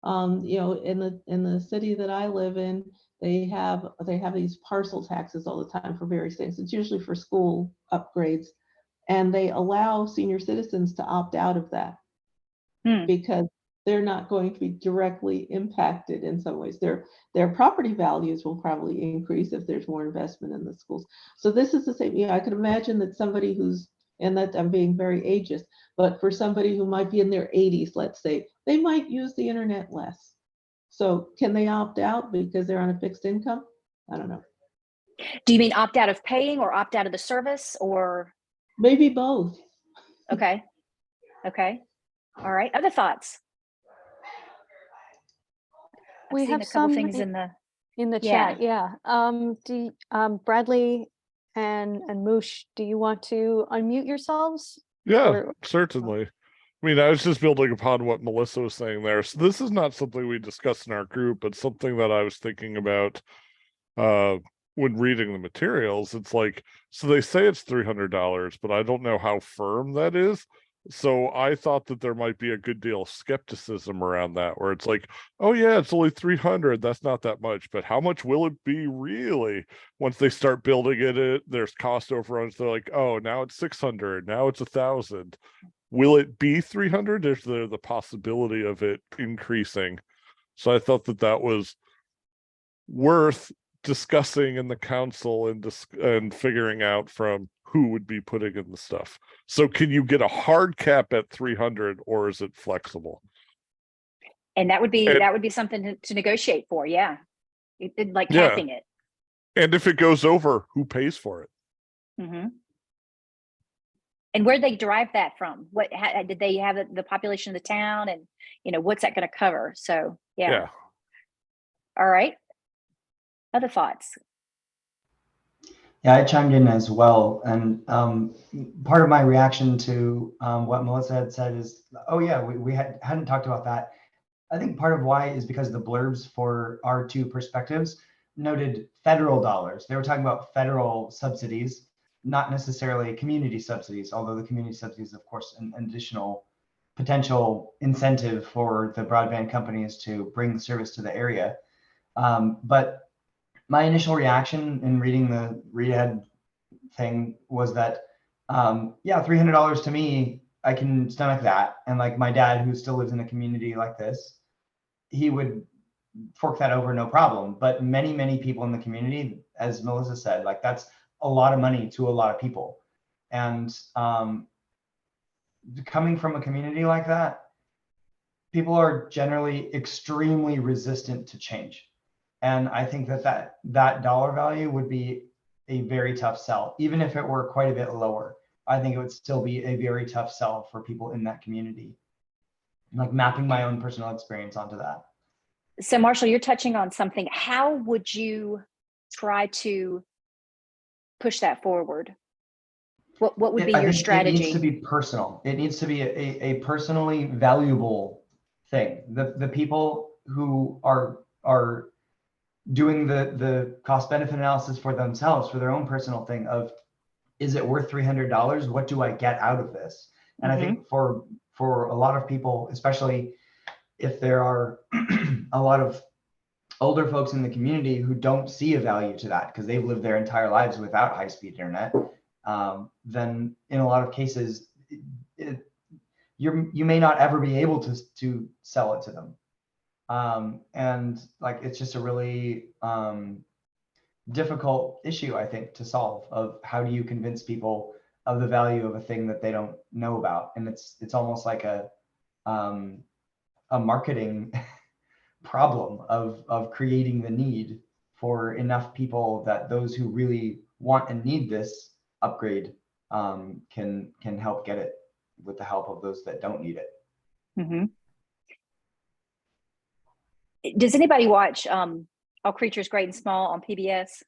In the city that I live in, they have these parcel taxes all the time for various things. It's usually for school upgrades. And they allow senior citizens to opt out of that because they're not going to be directly impacted in some ways. Their property values will probably increase if there's more investment in the schools. So this is the same. I could imagine that somebody who's, and that I'm being very ageist, but for somebody who might be in their 80s, let's say, they might use the internet less. So can they opt out because they're on a fixed income? I don't know. Do you mean opt out of paying, or opt out of the service, or? Maybe both. Okay. All right. Other thoughts? We have a couple some things in the chat. Yeah. Bradley and Moosh, do you want to unmute yourselves? Yeah, certainly. I mean, I was just building upon what Melissa was saying there. So this is not something we discussed in our group, but something that I was thinking about when reading the materials. It's like, so they say it's $300, but I don't know how firm that is. So I thought that there might be a good deal of skepticism around that, where it's like, oh yeah, it's only 300. That's not that much, but how much will it be really? Once they start building it, there's cost overruns. They're like, oh, now it's 600. Now it's 1,000. Will it be 300? Is there the possibility of it increasing? So I thought that was worth discussing in the council and figuring out from who would be putting in the stuff. So can you get a hard cap at 300, or is it flexible? And that would be something to negotiate for. Yeah. Like capping it. And if it goes over, who pays for it? Mm-hmm. And where they derive that from? Did they have the population of the town, and what's that going to cover? So yeah. All right. Other thoughts? Yeah, I chimed in as well, and part of my reaction to what Melissa had said is, oh yeah, we hadn't talked about that. I think part of why is because the blurbs for our two perspectives noted federal dollars. They were talking about federal subsidies, not necessarily community subsidies, although the community subsidies, of course, an additional potential incentive for the broadband companies to bring service to the area. But my initial reaction in reading the read ahead thing was that, yeah, $300 to me I can stomach that. And like my dad, who still lives in a community like this, he would fork that over no problem. But many people in the community, as Melissa said, like that's a lot of money to a lot of people. And coming from a community like that, people are generally extremely resistant to change. And I think that dollar value would be a very tough sell, even if it were quite a bit lower. I think it would still be a very tough sell for people in that community. Like mapping my own personal experience onto that. So Marshall, you're touching on something. How would you try to push that forward? What would be your strategy? It needs to be personal. It needs to be a personally valuable thing. The people who are doing the cost benefit analysis for themselves, for their own personal thing of, is it worth $300? What do I get out of this? And I think for a lot of people, especially if there are a lot of older folks in the community who don't see a value to that because they've lived their entire lives without high-speed internet, then in a lot of cases, you may not ever be able to sell it to them. And like, it's just a really difficult issue, I think, to solve, of how do you convince people of the value of a thing that they don't know about. And it's almost like a marketing problem of creating the need for enough people that those who really want and need this upgrade can help get it with the help of those that don't need it. Does anybody watch All Creatures Great and Small on PBS?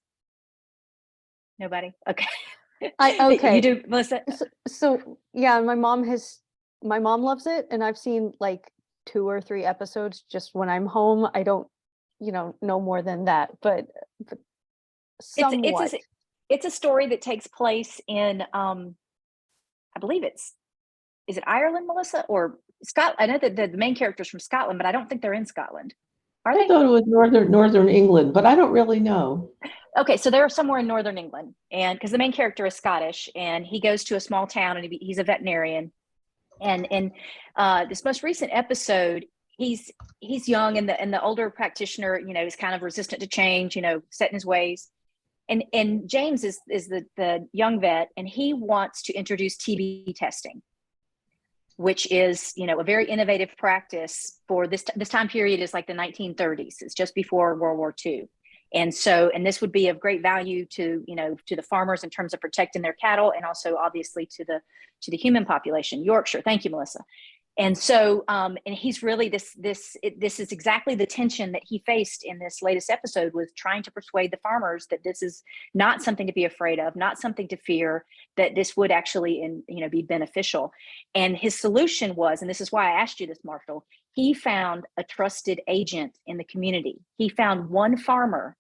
Nobody? Okay. Okay. You do, Melissa? So yeah, my mom loves it, and I've seen like 2 or 3 episodes just when I'm home. I don't, know more than that, but somewhat. It's a story that takes place in I believe is it Ireland, Melissa, or Scotland? I know that the main character's from Scotland, but I don't think they're in Scotland. Are I they? thought it was northern England, but I don't really know. Okay, so they're somewhere in northern England, and because the main character is Scottish, and he goes to a small town, and he's a veterinarian. And in this most recent episode, he's young, and the older practitioner, is kind of resistant to change, set in his ways. And James is the young vet, and he wants to introduce TB testing, which is, a very innovative practice for this time period. Is like the 1930s. It's just before World War II. And this would be of great value to the farmers in terms of protecting their cattle, and also obviously to the human population. Yorkshire. Thank you, Melissa. And so, and he's really this is exactly the tension that he faced in this latest episode, with trying to persuade the farmers that this is not something to be afraid of, not something to fear, that this would actually, be beneficial. And his solution was, and this is why I asked you this, Marshall, he found a trusted agent in the community. He found one farmer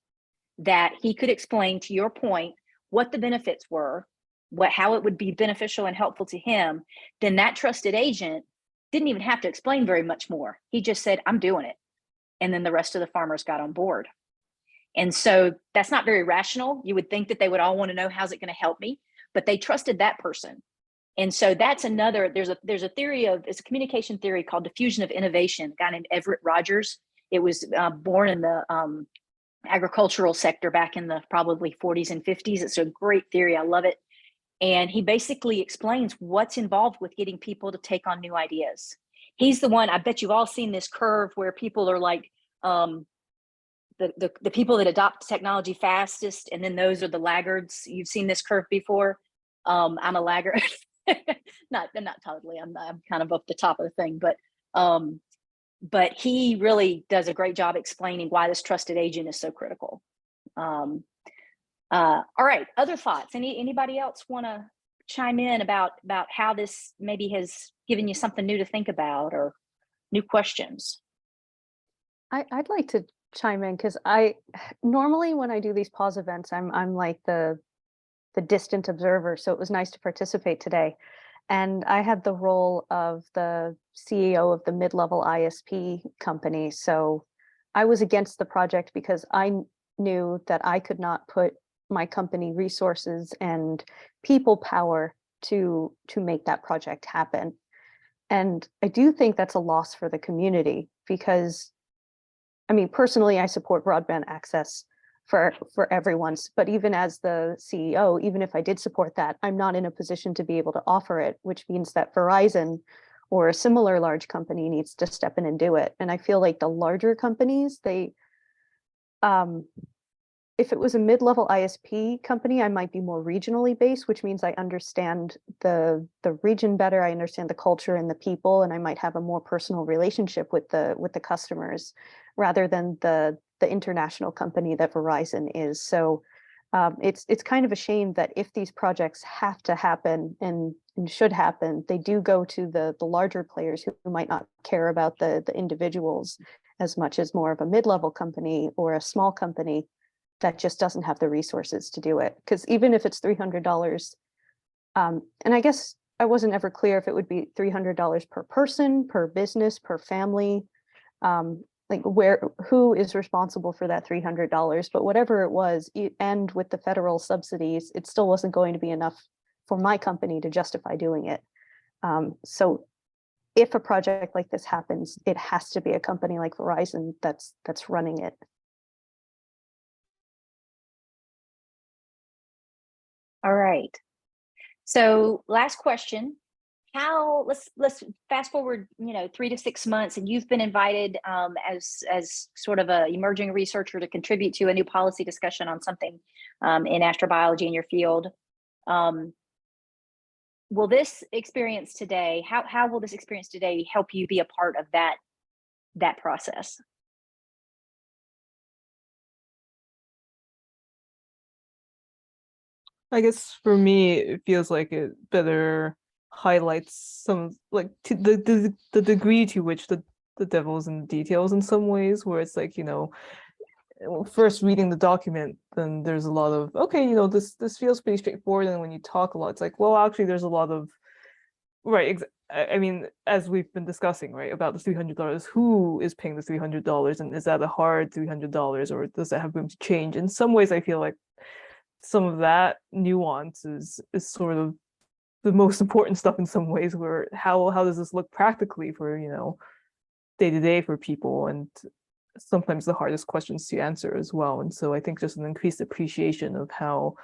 that he could explain, to your point, what the benefits were, how it would be beneficial and helpful to him. Then that trusted agent didn't even have to explain very much more. He just said, I'm doing it. And then the rest of the farmers got on board. And so that's not very rational. You would think that they would all want to know, how's it going to help me? But they trusted that person. And so that's another, there's a theory it's a communication theory called diffusion of innovation, a guy named Everett Rogers. It was born in the agricultural sector back in the probably 40s and 50s. It's a great theory. I love it. And he basically explains what's involved with getting people to take on new ideas. He's the one, I bet you've all seen this curve where people are like, the people that adopt technology fastest, and then those are the laggards. You've seen this curve before. I'm a laggard. not totally. I'm kind of up the top of the thing, but he really does a great job explaining why this trusted agent is so critical. All right, other thoughts? Anybody else want to chime in about how this maybe has given you something new to think about, or new questions? I'd like to chime in, because I normally, when I do these PAWS events, I'm like the distant observer. So it was nice to participate today. And I had the role of the CEO of the mid-level ISP company. So I was against the project because I knew that I could not put my company resources and people power to make that project happen. And I do think that's a loss for the community because, I mean, personally, I support broadband access for everyone's, but even as the CEO, even if I did support that, I'm not in a position to be able to offer it, which means that Verizon or a similar large company needs to step in and do it. And I feel like the larger companies, they, if it was a mid-level ISP company, I might be more regionally based, which means I understand the region better. I understand the culture and the people, and I might have a more personal relationship with the customers, rather than the international company that Verizon is. So it's kind of a shame that if these projects have to happen and should happen, they do go to the larger players who might not care about the individuals as much as more of a mid-level company or a small company that just doesn't have the resources to do it. Because even if it's $300, and I guess I wasn't ever clear if it would be $300 per person, per business, per family, like who is responsible for that $300, but whatever it was, and with the federal subsidies, it still wasn't going to be enough for my company to justify doing it. So if a project like this happens, it has to be a company like Verizon that's running it. All right. So last question. Let's fast forward, 3 to 6 months, and you've been invited as sort of a emerging researcher to contribute to a new policy discussion on something in astrobiology in your field. Will this experience today, how will this experience today help you be a part of that process? I guess for me, it feels like it better highlights some like the degree to which the devil's in the details in some ways, where it's like, first reading the document, then there's a lot of, okay, this feels pretty straightforward. And when you talk a lot, it's like, well, actually, there's a lot of, right. I mean, as we've been discussing, right, about the $300, who is paying the $300, and is that a hard $300, or does that have room to change? In some ways, I feel like some of that nuance is sort of the most important stuff in some ways, where how does this look practically for, day to day for people, and sometimes the hardest questions to answer as well. And so I think just an increased appreciation of how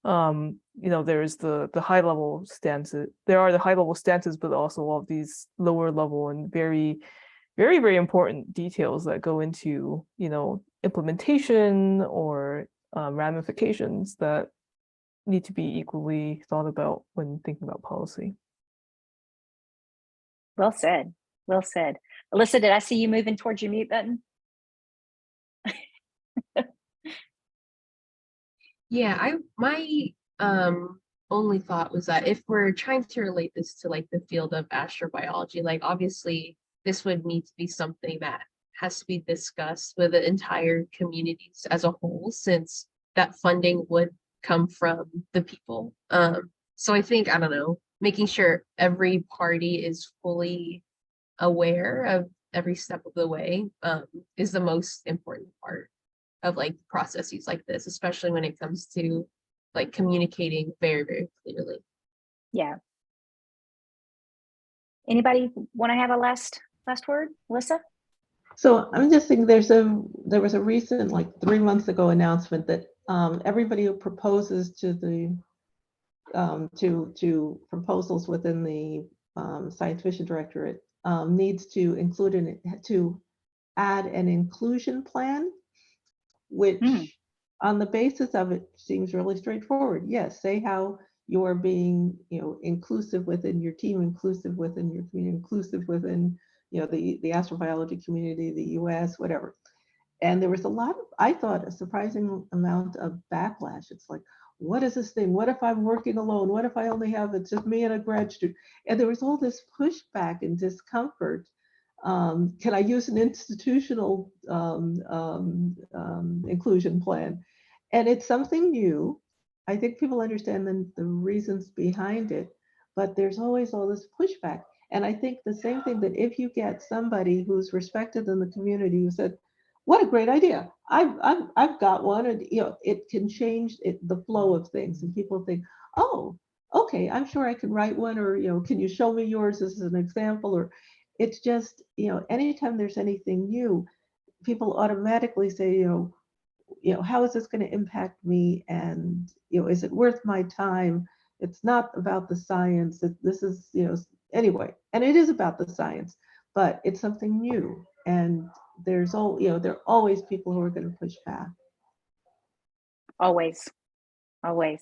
there's the high level stances, there are the high level stances, but also all of these lower level and very, very, very important details that go into, implementation or ramifications that need to be equally thought about when thinking about policy. Well said. Well said. Alyssa, did I see you moving towards your mute button? Yeah, my only thought was that if we're trying to relate this to like the field of astrobiology, like obviously this would need to be something that has to be discussed with the entire communities as a whole, since that funding would come from the people. So I think, I don't know, making sure every party is fully aware of every step of the way is the most important part of like processes like this, especially when it comes to like communicating very, very clearly. Yeah. Anybody want to have a last word, Alyssa? So I'm just thinking there was a recent, like 3 months ago, announcement that everybody who proposes to the to proposals within the Science Fiction Directorate needs to to add an inclusion plan, which on the basis of it seems really straightforward. Yes, say how you're being, inclusive within your team, inclusive within your community, inclusive within, the astrobiology community, the US, whatever. And there was I thought, a surprising amount of backlash. It's like, what is this thing? What if I'm working alone? What if I only have, it's just me and a grad student? And there was all this pushback and discomfort. Can I use an institutional inclusion plan? And it's something new. I think people understand the reasons behind it, but there's always all this pushback. And I think the same thing, that if you get somebody who's respected in the community who said, what a great idea, I've got one, and it can change the flow of things, and people think, oh, okay, I'm sure I can write one, or, can you show me yours? This is an example. Or it's just, anytime there's anything new, people automatically say, how is this going to impact me? And, is it worth my time? It's not about the science. This is, anyway, and it is about the science, but it's something new. And there are always people who are going to push back. Always, always.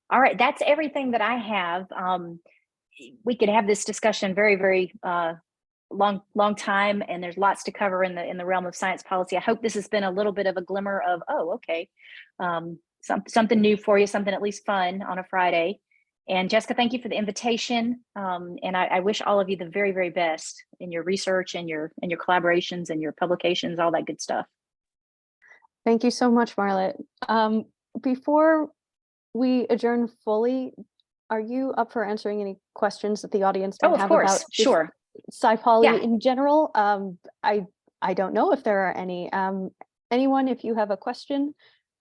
All right, that's everything that I have. We could have this discussion very, very long time, and there's lots to cover in the realm of science policy. I hope this has been a little bit of a glimmer of, oh, okay, something new for you, something at least fun on a Friday. And Jessica, thank you for the invitation. And I wish all of you the very, very best in your research and your collaborations and your publications, all that good stuff. Thank you so much, Marlit. Before we adjourn fully, are you up for answering any questions that the audience might have about sure. Sci-Poly in general? I don't know if there are any. Anyone, if you have a question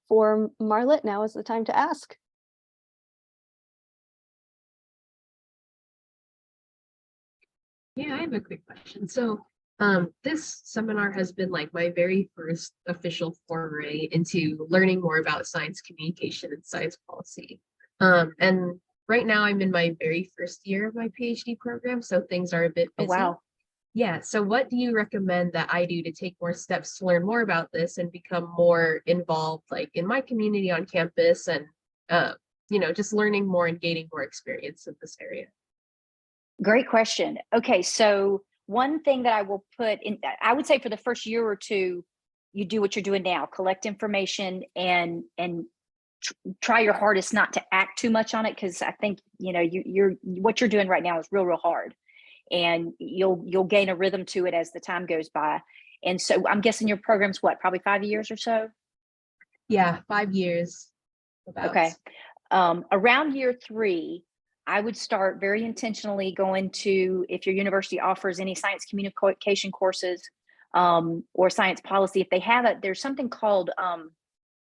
for Marlit, now is the time to ask. Yeah, I have a quick question. So this seminar has been like my very first official foray into learning more about science communication and science policy. And right now I'm in my very first year of my PhD program, so things are a bit busy. Oh, wow. Yeah, so what do you recommend that I do to take more steps to learn more about this and become more involved, like in my community on campus, and just learning more and gaining more experience in this area? Great question. Okay, so one thing that I will put in, I would say for the first year or two, you do what you're doing now, collect information and try your hardest not to act too much on it, because I think what you're doing right now is real hard, and you'll gain a rhythm to it as the time goes by. And so I'm guessing your program's what, probably 5 years or so? Yeah, 5 years. About. Okay. Around year 3, I would start very intentionally going to, if your university offers any science communication courses or science policy, if they have it, there's something called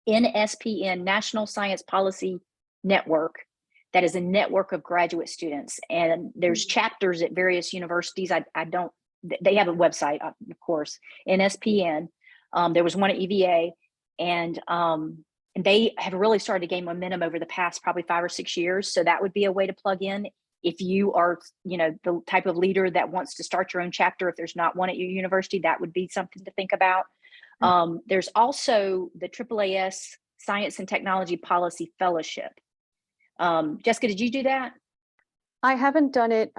NSPN, National Science Policy Network. That is a network of graduate students, and there's chapters at various universities. They have a website, of course, NSPN. There was one at EVA, and they have really started to gain momentum over the past probably 5 or 6 years. So that would be a way to plug in if you are, the type of leader that wants to start your own chapter. If there's not one at your university, that would be something to think about. There's also the AAAS Science and Technology Policy Fellowship. Jessica, did you do that? I haven't done it.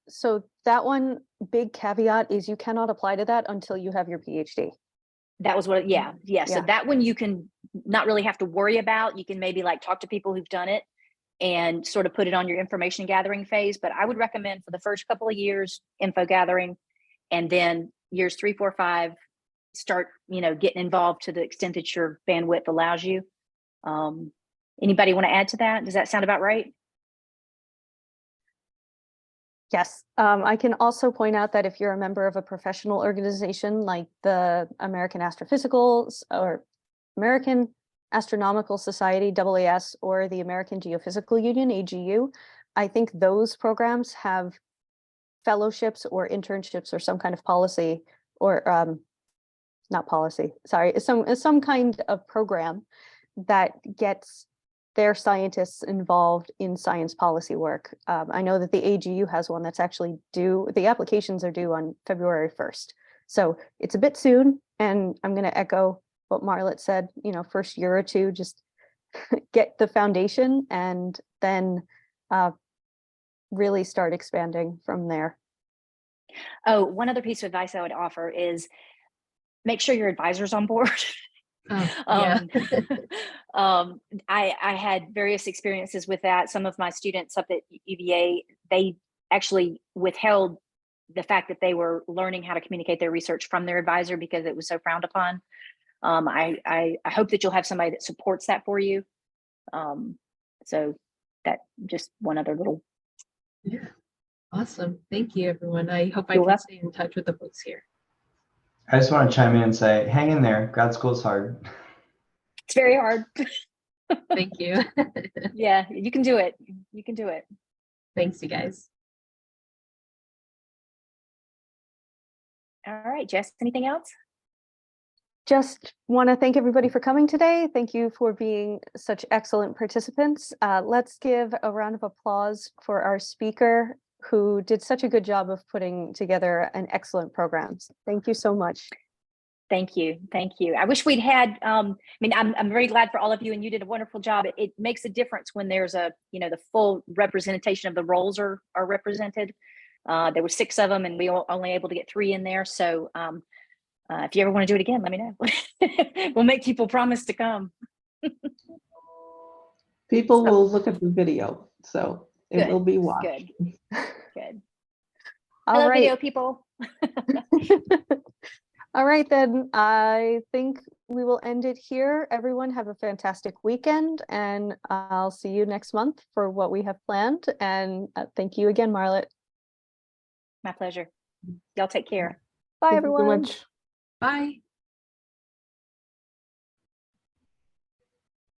So that one big caveat is you cannot apply to that until you have your PhD. That was what, yeah. So that one you can not really have to worry about. You can maybe like talk to people who've done it and sort of put it on your information gathering phase. But I would recommend for the first couple of years, info gathering, and then years 3, 4, 5, start, getting involved to the extent that your bandwidth allows you. Anybody want to add to that? Does that sound about right? Yes. I can also point out that if you're a member of a professional organization like the American Astrophysical or American Astronomical Society, AAS, or the American Geophysical Union, AGU, I think those programs have fellowships or internships or some kind of policy, or not policy, sorry, some kind of program that gets their scientists involved in science policy work. I know that the AGU has one that's actually due, the applications are due on February 1st. So it's a bit soon, and I'm going to echo what Marlit said, first year or two, just get the foundation and then really start expanding from there. Oh, one other piece of advice I would offer is make sure your advisor's on board. Yeah. I had various experiences with that. Some of my students up at UVA, they actually withheld the fact that they were learning how to communicate their research from their advisor because it was so frowned upon. I hope that you'll have somebody that supports that for you. So that just one other little. Yeah. Awesome. Thank you, everyone. I hope I You're can welcome. stay in touch with the folks here. I just want to chime in and say, hang in there. Grad school is hard. It's very hard. Thank you. Yeah, you can do it. You can do it. Thanks, you guys. All right, Jess, anything else? Just want to thank everybody for coming today. Thank you for being such excellent participants. Let's give a round of applause for our speaker who did such a good job of putting together an excellent program. Thank you so much. Thank you. Thank you. I wish we'd had, I mean, I'm very glad for all of you, and you did a wonderful job. It makes a difference when there's a, the full representation of the roles are represented. There were 6 of them and we were only able to get 3 in there. So if you ever want to do it again, let me know. We'll make people promise to come. People will look at the video, so it will be watched. Good. Good. All Hello, right. video people. All right, then I think we will end it here. Everyone have a fantastic weekend, and I'll see you next month for what we have planned. And thank you again, Marlit. My pleasure. Y'all take care. Bye, Thank you so everyone. much. Bye.